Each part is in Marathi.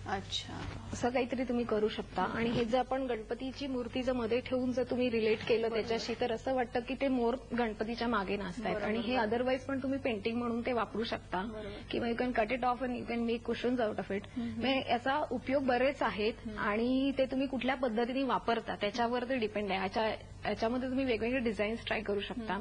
अच्छा, असं काहीतरी तुम्ही करू शकता. आणि हे जर आपण गणपतीची मूर्ती जर मध्ये ठेवून जर तुम्ही रिलेट केलं त्याच्याशी, तर असं वाटतं की ते मोर गणपतीच्या मागे नाचतायत. आणि हे अदरवाईज पण तुम्ही पेंटिंग म्हणून ते वापरू शकता, किंवा you can cut it of and you can make cushions out of it. याचा उपयोग बरेच आहेत आणि ते तुम्ही कुठल्या पद्धतीने वापरता त्याच्यावर ते डिपेंड आहे. याच्यामध्ये तुम्ही वेगवेगळे डिझाईन्स ट्राय करू शकता,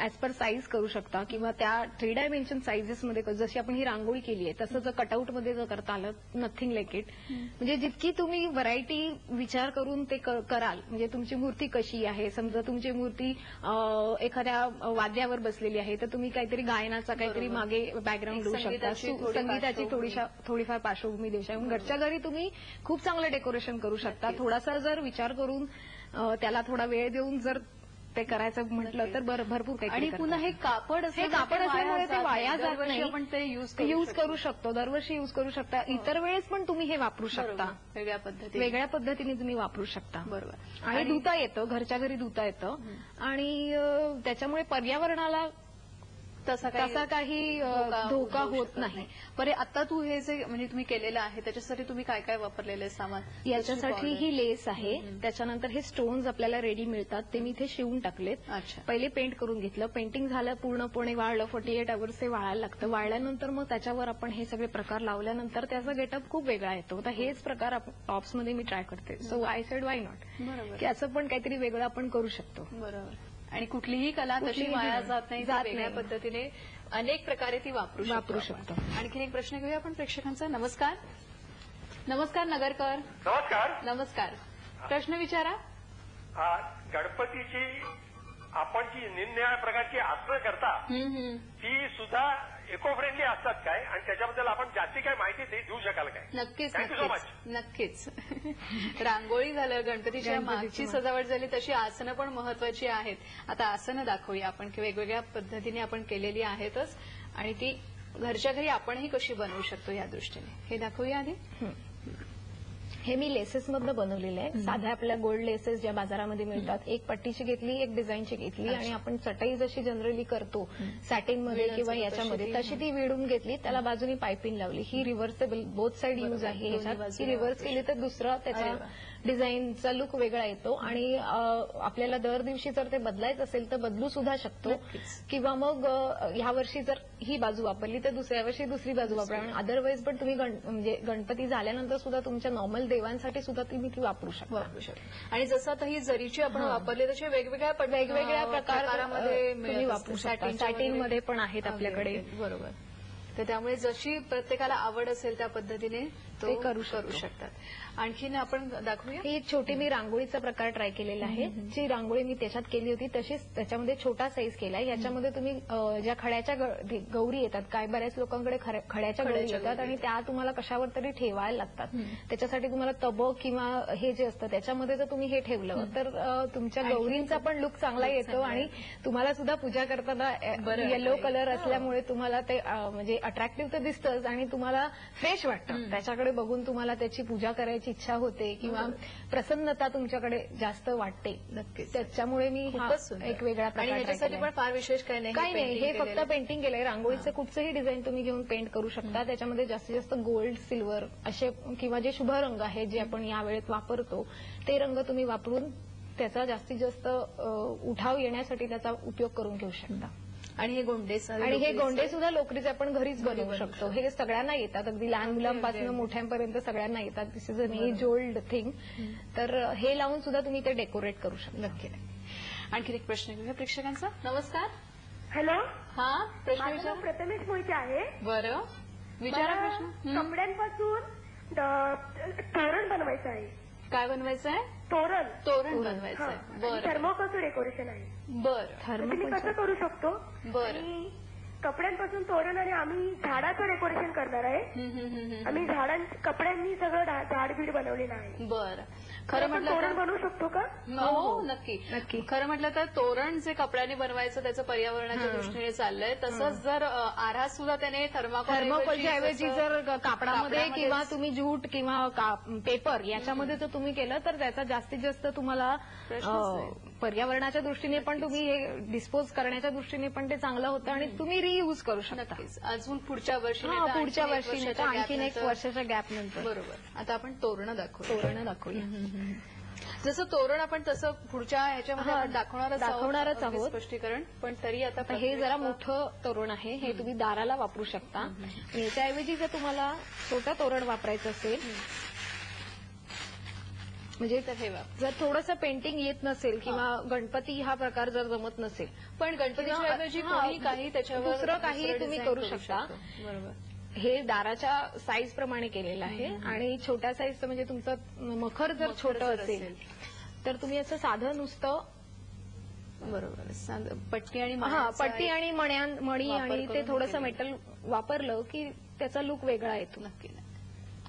ऍज पर साईज करू शकता, किंवा त्या 3 डायमेन्शन साईजेसमध्ये जशी आपण ही रांगोळी केली आहे तसं जर कटआउटमध्ये जर करता आलं, नथिंग लाईक इट. म्हणजे जितकी तुम्ही व्हरायटी विचार करून ते कराल, म्हणजे तुमची मूर्ती कशी आहे, समजा तुमची मूर्ती एखाद्या वाद्यावर बसलेली आहे तर तुम्ही काहीतरी गायनाचा काहीतरी मागे बॅकग्राऊंड देऊ शकता, संगीताची थोडीफार पार्श्वभूमी देऊ शकता. घरच्या घरी तुम्ही खूप चांगलं डेकोरेशन करू शकता. थोडासा जर विचार करून त्याला थोडा वेळ देऊन जर ते करायचं म्हटलं तर भरपूर काही. आणि पुन्हा हे कापड असल्यामुळे ते वाया जात नाही. आपण ते यूज करू शकतो, दरवर्षी यूज करू शकता. इतर वेळेस पण तुम्ही हे वापरू शकता, वेगळ्या पद्धतीने तुम्ही वापरू शकता. बरोबर. आणि धुता येतं, घरच्या घरी धुता येतं, आणि त्याच्यामुळे पर्यावरणाला तसा काही धोका होत नाही. बरे, आता तू हे जे म्हणजे तुम्ही केलेलं आहे त्याच्यासाठी तुम्ही काय काय वापरलेलं सामान? याच्यासाठी ही लेस आहे, त्याच्यानंतर हे स्टोन्स आपल्याला रेडी मिळतात, ते मी इथे शिवून टाकलेत. पहिले पेंट करून घेतलं, पेंटिंग झालं, पूर्णपणे वाळलं, 48 आवर्स ते वाळायला लागतं. वाळल्यानंतर मग त्याच्यावर आपण हे सगळे प्रकार लावल्यानंतर त्याचा गेटअप खूप वेगळा येतो. तर हेच प्रकार टॉप्समध्ये मी ट्राय करते. So I said why not, की असं पण काहीतरी वेगळं आपण करू शकतो. बरोबर. आणि कुठलीही कला तशी वाया जात नाही, वेगळ्या पद्धतीने अनेक प्रकारे ती वापरू शकतो. आणखी एक प्रश्न घेऊया आपण प्रेक्षकांचा. नमस्कार. नमस्कार नगरकर. नमस्कार. प्रश्न विचारा. गणपतीची आपण जी निरनिराळ्या प्रकारची आसनं करता ती सुद्धा इको फ्रेंडली असतात काय, आणि त्याच्याबद्दल आपण जास्ती काय माहिती देऊ शकाल काय? नक्कीच. नक्कीच. रांगोळी झालं, गणपतीच्या मागची सजावट झाली, तशी आसनं पण महत्वाची आहेत. आता आसनं दाखवूया आपण, की वेगवेगळ्या पद्धतीने आपण केलेली आहेतच, आणि ती घरच्या घरी आपणही कशी बनवू शकतो या दृष्टीने हे दाखवूया आधी. हे मी लेसेस मधनं बनवलेलं आहे. साध्या आपल्या गोल्ड लेसेस ज्या बाजारामध्ये मिळतात, एक पट्टीची घेतली, एक डिझाईनची घेतली, आणि आपण चटई जशी जनरली करतो सॅटिनमध्ये किंवा याच्यामध्ये, तशी ती विडून घेतली, त्याला बाजूनी पायपिंग लावली. ही रिव्हर्सेबल बोथ साईड यूज आहे ह्याच्यात. ही रिव्हर्स केली तर दुसरा त्याचा डिझाईनचा लुक वेगळा येतो, आणि आपल्याला दर दिवशी जर ते बदलायचं असेल तर बदलू सुद्धा शकतो, किंवा मग ह्या वर्षी जर ही बाजू वापरली तर दुसऱ्या वर्षी दुसरी बाजू वापरा. अदरवाईज पण तुम्ही म्हणजे गणपती झाल्यानंतर सुद्धा तुमच्या नॉर्मल देवांसाठी सुद्धा तुम्ही ती वापरू शकता. आणि जसं आता ही जरीची आपण वापरली तशी वेगवेगळ्या प्रकारामध्ये तुम्ही वापरू शकता. सॅटिनमध्ये पण आहेत आपल्याकडे. बरोबर. तर त्यामुळे जशी प्रत्येकाला आवड असेल त्या पद्धतीने ते करू शकतात. आणखीन आपण दाखवूया. ही एक छोटी मी रांगोळीचा प्रकार ट्राय केलेला आहे. जी रांगोळी मी त्याच्यात केली होती तशीच त्याच्यामध्ये छोटा साईज केलाय. याच्यामध्ये तुम्ही ज्या खड्याच्या गौरी येतात, काय बऱ्याच लोकांकडे खड्याच्या गौरी येतात आणि त्या तुम्हाला कशावर तरी ठेवायला लागतात. त्याच्यासाठी तुम्हाला तबक किंवा हे जे असतं त्याच्यामध्ये जर तुम्ही हे ठेवलं तर तुमच्या गौरींचा पण लुक चांगला येतो, आणि तुम्हाला सुद्धा पूजा करताना येलो कलर असल्यामुळे तुम्हाला ते म्हणजे अट्रॅक्टिव्ह तर दिसतंच, आणि तुम्हाला फ्रेश वाटतं. त्याच्याकडे बघून तुम्हाला त्याची पूजा करायची इच्छा होते, किंवा प्रसन्नता तुमच्याकडे जास्त वाटते. नक्कीच. त्याच्यामुळे मी एक वेगळा प्रकार. याच्यासाठी पण फार विशेष काही नाही. हे फक्त पेंटिंग केलंय. रांगोळीचं कुठचंही डिझाईन तुम्ही घेऊन पेंट करू शकता. त्याच्यामध्ये जास्तीत जास्त गोल्ड, सिल्वर असे किंवा जे शुभ रंग आहे जे आपण या वेळेत वापरतो ते रंग तुम्ही वापरून त्याचा जास्तीत जास्त उठाव येण्यासाठी त्याचा उपयोग करून घेऊ शकता. आणि हे गोंडे सुद्धा लोकरीचे आपण घरीच बनवू शकतो. हे सगळ्यांना येतात, अगदी लहान मुलांपासून मोठ्यांपर्यंत सगळ्यांना येतात. This is an age old thing. तर हे लावून सुद्धा तुम्ही ते डेकोरेट करू शकता. नक्की. आणखी एक प्रश्न घेऊया प्रेक्षकांचा. नमस्कार. हॅलो. हा, प्रश्न विचारा. प्रथमेश मोहिते आहे. बरं, विचारा प्रश्न. कपड्यांपासून तोरण बनवायचं आहे. काय बनवायचं आहे? तोरण बनवायचं आहे. बरं. थर्मोकोलचं डेकोरेशन आहे. बरं. तुम्ही कसं करू शकतो? बरं. कपड्यांपासून तोरण, आणि आम्ही झाडाचं डेकोरेशन करणार आहे. आम्ही कपड्यांनी सगळं झाडबीड बनवलेलं आहे. बरं. खरं म्हटलं तोरण बनवू शकतो का? हो, नक्की. खरं म्हटलं तर तोरण जे कपड्याने बनवायचं त्याचं पर्यावरणाच्या दृष्टीने चाललंय, तसंच जर आरास सुद्धा त्याने थर्माकोलच्या ऐवजी जर कापडामध्ये किंवा तुम्ही जूट किंवा पेपर याच्यामध्ये जर तुम्ही केलं तर त्याचा जास्तीत जास्त तुम्हाला पर्यावरणाच्या दृष्टीने पण तुम्ही हे डिस्पोज करण्याच्या दृष्टीने पण ते चांगलं होतं आणि तुम्ही रियूज करू शकता. नक्कीच. अजून पुढच्या वर्षी हा, नाही तर पुढच्या आणखीन एक वर्षी नाही तर वर्षाच्या आणखीन एक gap नंतर. वर्षाच्या गॅप नंतर. बरोबर. आता आपण तोरणं दाखवू. तोरणं दाखवूया. जसं तोरण आपण तसं पुढच्या ह्याच्यामध्ये हा, आपण दाखवणारच दाखवणारच अगदी आहोत. स्पष्टीकरण. पण तरी आता आता हे जरा मोठं तोरण आहे, हे तुम्ही दाराला वापरू शकता. आणि याच्याऐवजी जर तुम्हाला छोटं तोरण वापरायचं असेल म्हणजे तर हे बघा. जर थोडंसं पेंटिंग येत नसेल किंवा गणपती हा प्रकार जर जमत नसेल पण गणपतीच्या किंवा- ऐवजी हा, कोणी काही त्याच्यावर दुसरं काही तुम्ही design करू शकता. बरोबर. हे दाराच्या साईज प्रमाणे केलेलं आहे आणि छोट्या साईजचं म्हणजे तुमचं मखर जर छोटं असेल तर तुम्ही असं साधं नुसतं बरोबर. पट्टी आणि हा मण्यांचा पट्टी आणि मणी वापर आणि ते करून थोडंसं केलेलं. मेटल वापरलं की त्याचा लुक वेगळा येतो. नक्की नाही.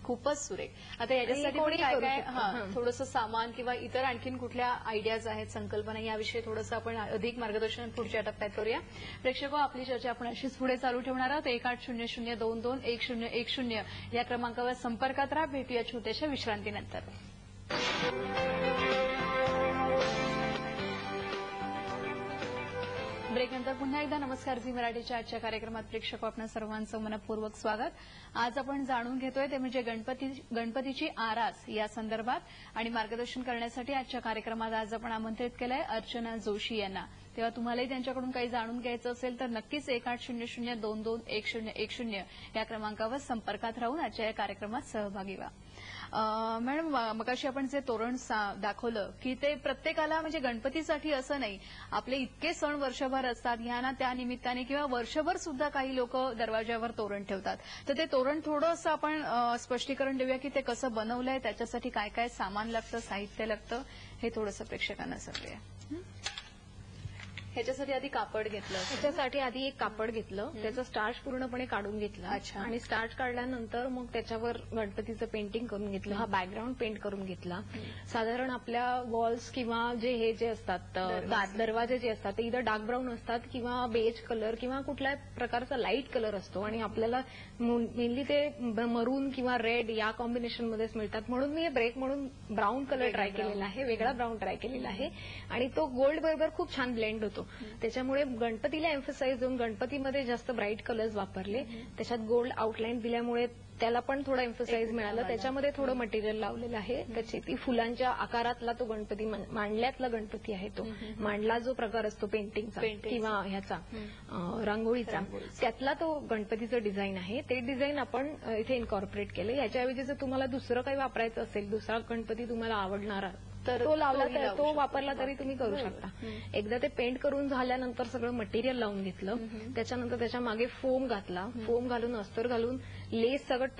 खूपच सुरेख. आता याच्यासाठी आणि कोणी काय करू काय शकतं. हं. थोडंसं सामान किंवा इतर आणखीन कुठल्या आयडियाज आहेत, संकल्पना, याविषयी थोडंसं आपण अधिक मार्गदर्शन पुढच्या टप्प्यात करूया. प्रेक्षको, आपली चर्चा आपण अशीच पुढे चालू ठेवणार आहोत. 1800221010 या क्रमांकावर संपर्कात राहा. भेटूया छोट्याशा विश्रांतीनंतर. ब्रेकनंतर पुन्हा एकदा नमस्कार. झी मराठीच्या आजच्या कार्यक्रमात प्रेक्षक आपणा सर्वांचं मनपूर्वक स्वागत. आज आपण जाणून घेतोय ते म्हणजे गणपतीची आरास या संदर्भात आणि मार्गदर्शन करण्यासाठी आजच्या कार्यक्रमात आज आपण आमंत्रित केलंय अर्चना जोशी यांना. तेव्हा तुम्हालाही त्यांच्याकडून काही जाणून घ्यायचं असेल तर नक्कीच 1800221010 या क्रमांकावर संपर्कात राहून आजच्या या कार्यक्रमात सहभागी व्हा. मॅडम, मगाशी आपण जे तोरण दाखवलं की ते प्रत्येकाला म्हणजे गणपतीसाठी असं नाही, आपले इतके सण वर्षभर असतात, ह्या ना त्या निमित्ताने किंवा वर्षभर सुद्धा काही लोक दरवाज्यावर तोरण ठेवतात. तर ते तोरण थोडंसं आपण स्पष्टीकरण देऊया की ते कसं बनवलंय, त्याच्यासाठी काय काय सामान लागतं, साहित्य लागतं, हे थोडंसं प्रेक्षकांना सांगूया. ह्याच्यासाठी आधी कापड घेतलं. त्याच्यासाठी आधी एक कापड घेतलं, त्याचं स्टार्च पूर्णपणे काढून घेतलं. अच्छा. आणि स्टार्च काढल्यानंतर मग त्याच्यावर गणपतीचं पेंटिंग करून घेतलं. हा बॅकग्राऊंड पेंट करून घेतला. साधारण आपल्या वॉल्स किंवा जे असतात दरवाजे जे असतात ते इथं डार्क ब्राऊन असतात किंवा बेज कलर किंवा कुठल्याही प्रकारचा लाईट कलर असतो आणि आपल्याला मेनली ते मरून किंवा रेड या कॉम्बिनेशनमध्येच मिळतात. म्हणून मी ब्रेक म्हणून ब्राऊन कलर ट्राय केलेला आहे, वेगळा ब्राऊन ट्राय केलेला आहे आणि तो गोल्ड बरोबर खूप छान ब्लेंड होतो. त्याच्यामुळे गणपतीला एम्फसाइज देऊन गणपतीमध्ये जास्त ब्राईट कलर्स वापरले, त्याच्यात गोल्ड आउटलाईन दिल्यामुळे त्याला पण थोडं एम्फसाइज मिळालं. त्याच्यामध्ये थोडं मटेरियल लावलेलं आहे. त्याची ती फुलांच्या आकारातला तो गणपती, मांडल्यातला गणपती आहे तो. मांडला जो प्रकार असतो पेंटिंगचा किंवा ह्याचा रांगोळीचा, त्यातला तो गणपतीचं डिझाईन आहे. ते डिझाईन आपण इथे इन्कॉर्पोरेट केलं. याच्याऐवजी जर तुम्हाला दुसरं काही वापरायचं असेल, दुसरा गणपती तुम्हाला आवडणारा, तर तो लावला तर तो वापरला तरी तुम्ही करू शकता. एकदा ते पेंट करून झाल्यानंतर सगळं मटेरियल लावून घेतलं. त्याच्यानंतर त्याच्या मागे फोम घातला. फोम घालून अस्तर घालून लेस सगळं ते